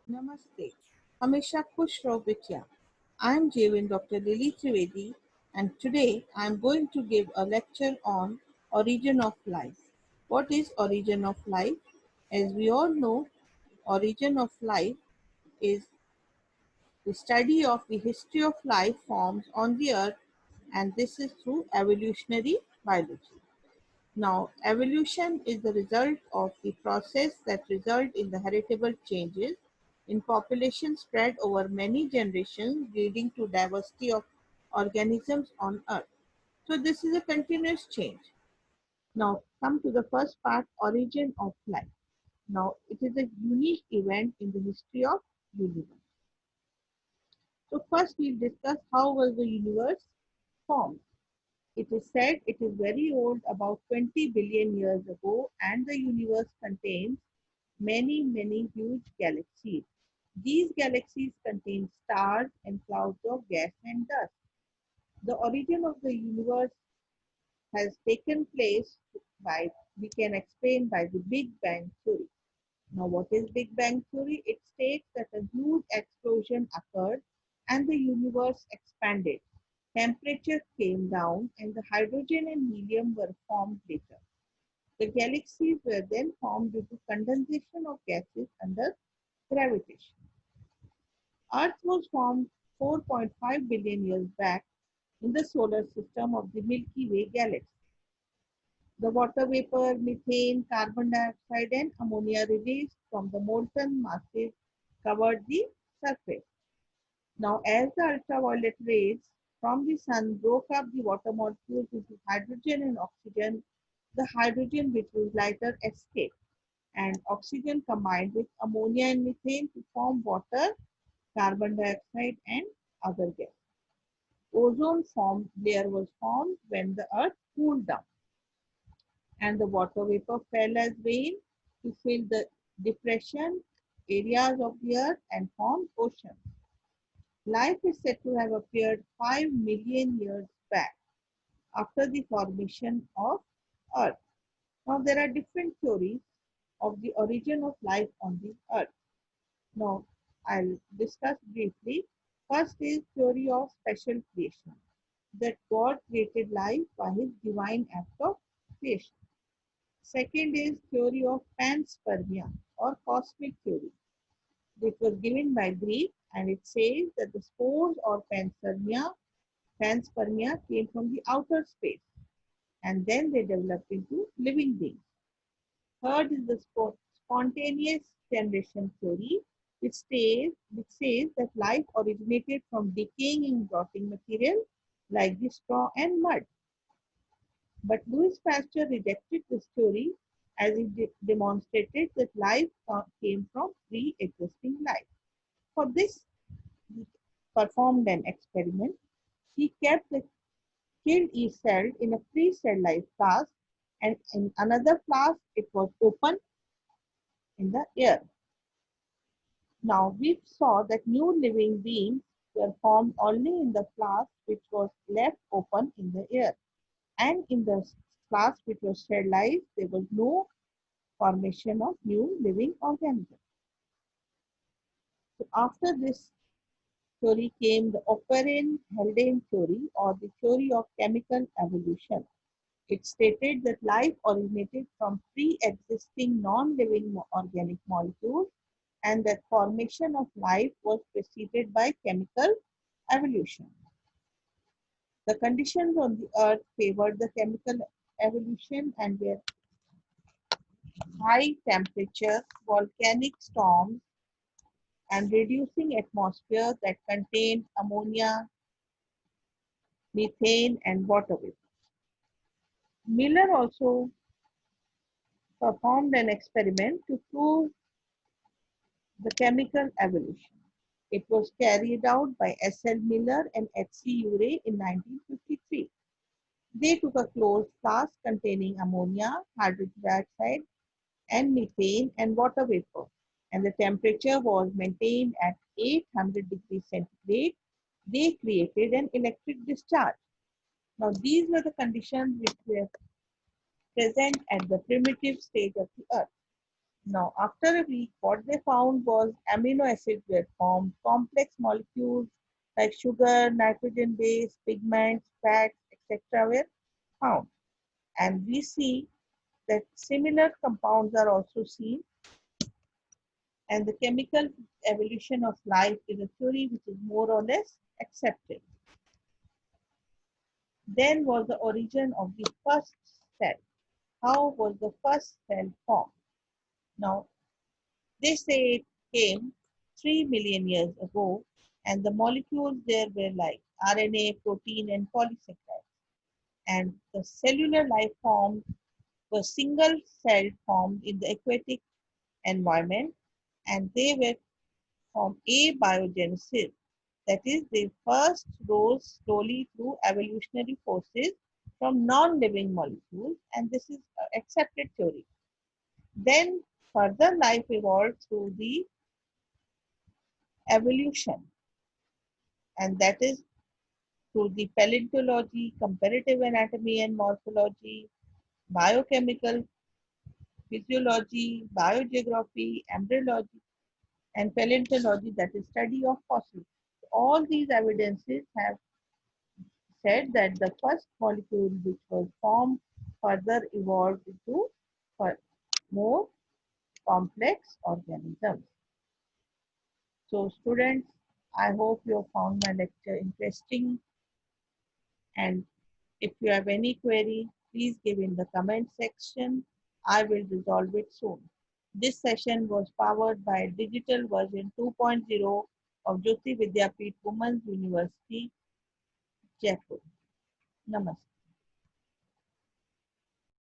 Namaste. Hamisha Khush Raho Bitya. I am JVN Dr. Lily Trivedi, and today I am going to give a lecture on origin of life. What is origin of life? As we all know, origin of life is the study of the history of life forms on the earth, and this is through evolutionary biology. Now, evolution is the result of the process that result in the heritable changes in population spread over many generations, leading to diversity of organisms on Earth. So this is a continuous change. Now, come to the first part, origin of life. Now, it is a unique event in the history of universe. So first we'll discuss how was the universe formed. It is said it is very old, about 20 billion years ago, and the universe contains many huge galaxies. These galaxies contain stars and clouds of gas and dust. The origin of the universe has taken place by, we can explain by the Big Bang theory. Now, what is Big Bang theory? It states that a huge explosion occurred and the universe expanded. Temperature came down and the hydrogen and helium were formed later. The galaxies were then formed due to condensation of gases under gravitation. Earth was formed 4.5 billion years back in the solar system of the Milky Way galaxy. The water vapor, methane, carbon dioxide, and ammonia released from the molten massive covered the surface. Now, as the ultraviolet rays from the sun broke up the water molecules into hydrogen and oxygen, the hydrogen, which was lighter, escaped, and oxygen combined with ammonia and methane to form water, carbon dioxide, and other gas. Ozone layer was formed when the earth cooled down, and the water vapor fell as rain to fill the depression areas of the earth and form oceans. Life is said to have appeared 5 million years back after the formation of Earth. Now, there are different theories of the origin of life on the Earth. Now, I'll discuss briefly. First is theory of special creation, that God created life by his divine act of creation. Second is theory of panspermia or cosmic theory. It was given by Greek, and it says that the spores or panspermia came from the outer space and then they developed into living beings. Third is the spontaneous generation theory, which says that life originated from decaying and rotting material like the straw and mud. But Louis Pasteur rejected this theory as it demonstrated that life came from pre-existing life. For this, he performed an experiment. He kept the killed each cell in a pre-sterilized flask, and in another flask it was open in the air. Now we saw that new living beings were formed only in the flask which was left open in the air, and in the flask which was sterilized there was no formation of new living organisms. So after this theory came the Operin-Haldane theory, or the theory of chemical evolution. It stated that life originated from pre-existing non-living organic molecules and that formation of life was preceded by chemical evolution. The conditions on the earth favored the chemical evolution and were high temperature, volcanic storms, and reducing atmosphere that contained ammonia, methane, and water vapor. Miller also performed an experiment to prove the chemical evolution. It was carried out by S.L. Miller and H.C. Urey in 1953. They took a closed flask containing ammonia, hydrogen dioxide, and methane and water vapor, and the temperature was maintained at 800 degrees centigrade. They created an electric discharge. Now, these were the conditions which were present at the primitive stage of the earth. Now, after a week, what they found was amino acids were formed, complex molecules like sugar, nitrogen base, pigments, fats, etc. were found. And we see that similar compounds are also seen, and the chemical evolution of life is a theory which is more or less accepted. Then was the origin of the first cell. How was the first cell formed? Now, they say it came 3 million years ago, and the molecules there were like RNA, protein, and polysaccharides. And the cellular life forms were single cell formed in the aquatic environment, and they were from abiogenesis. That is, they first rose slowly through evolutionary forces from non-living molecules, and this is accepted theory. Then further life evolved through the evolution, and that is through the paleontology, comparative anatomy and morphology, biochemical physiology, biogeography, embryology, and paleontology, that is study of fossils. All these evidences have said that the first molecule which was formed further evolved into more complex organisms. So students, I hope you have found my lecture interesting, and if you have any query, please give in the comment section. I will resolve it soon. This session was powered by digital version 2.0 of Jyoti Vidyapeeth Women's University, Jaipur. Namaste.